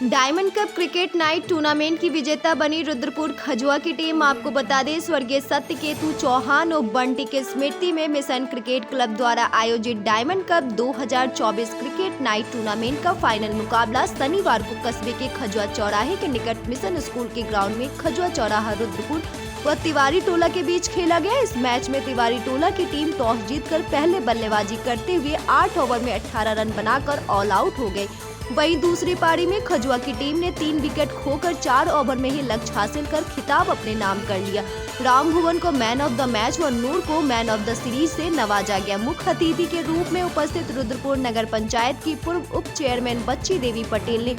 Diamond cup cricket night tournament की विजेता बनी रुद्रपुर खजुआ की टीम। आपको बता दें, स्वर्गीय सत्यकेतु चौहान और बंटी की स्मृति में मिशन क्रिकेट क्लब द्वारा आयोजित diamond cup 2024 cricket night tournament का फाइनल मुकाबला शनिवार को कस्बे के खजुआ चौराहे के निकट मिशन स्कूल के ग्राउंड में खजुआ चौराहा रुद्रपुर व तिवारी टोला के बीच खेला गया। इस मैच में तिवारी टोला की टीम टॉस जीतकर पहले बल्लेबाजी करते हुए 8 ओवर में 18 रन बनाकर ऑल आउट हो गए। वहीं दूसरी पारी में खजुआ की टीम ने 3 विकेट खोकर 4 ओवर में ही लक्ष्य हासिल कर खिताब अपने नाम कर लिया। राम भुवन को मैन ऑफ द मैच व नूर को मैन ऑफ द सीरीज से नवाजा गया। मुख्य अतिथि के रूप में उपस्थित रुद्रपुर नगर पंचायत की पूर्व उप चेयरमैन बच्ची देवी पटेल ने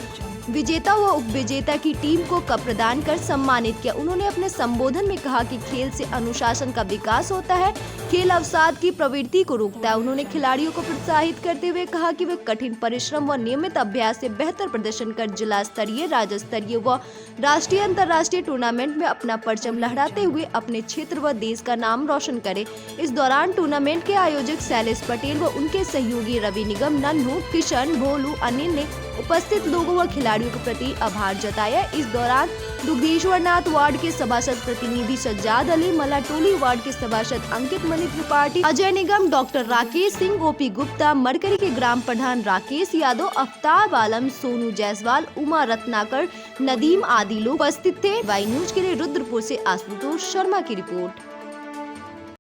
विजेता व उप विजेता की टीम को कप प्रदान कर सम्मानित किया। उन्होंने अपने संबोधन में कहा कि खेल से अनुशासन का विकास होता है, खेल अवसाद की प्रवृत्ति को रोकता है। उन्होंने खिलाड़ियों को प्रोत्साहित करते हुए कहा कि वे कठिन परिश्रम व नियमित अभ्यास से बेहतर प्रदर्शन कर जिला स्तरीय, राज्य स्तरीय व राष्ट्रीय अंतर्राष्ट्रीय टूर्नामेंट में अपना परचम लहराते हुए अपने क्षेत्र व देश का नाम रोशन करे। इस दौरान टूर्नामेंट के आयोजक शैलेश पटेल व उनके सहयोगी रवि निगम, नन्नू, किशन, भोलू, अनिल ने उपस्थित लोगों व खिलाड़ियों के प्रति आभार जताया। इस दौरान दुग्धेश्वर नाथ वार्ड के सभासद प्रतिनिधि सज्जाद अली, मलाटोली वार्ड के सभासद अंकित मणि त्रिपाठी, अजय निगम, डॉक्टर राकेश सिंह, गोपी गुप्ता, मरकरी के ग्राम प्रधान राकेश यादव, अफ्ताब आलम, सोनू जायसवाल, उमा रत्नाकर, नदीम आदि लोग उपस्थित थे। वाई न्यूज के लिए रुद्रपुर से आशुतोष शर्मा की रिपोर्ट।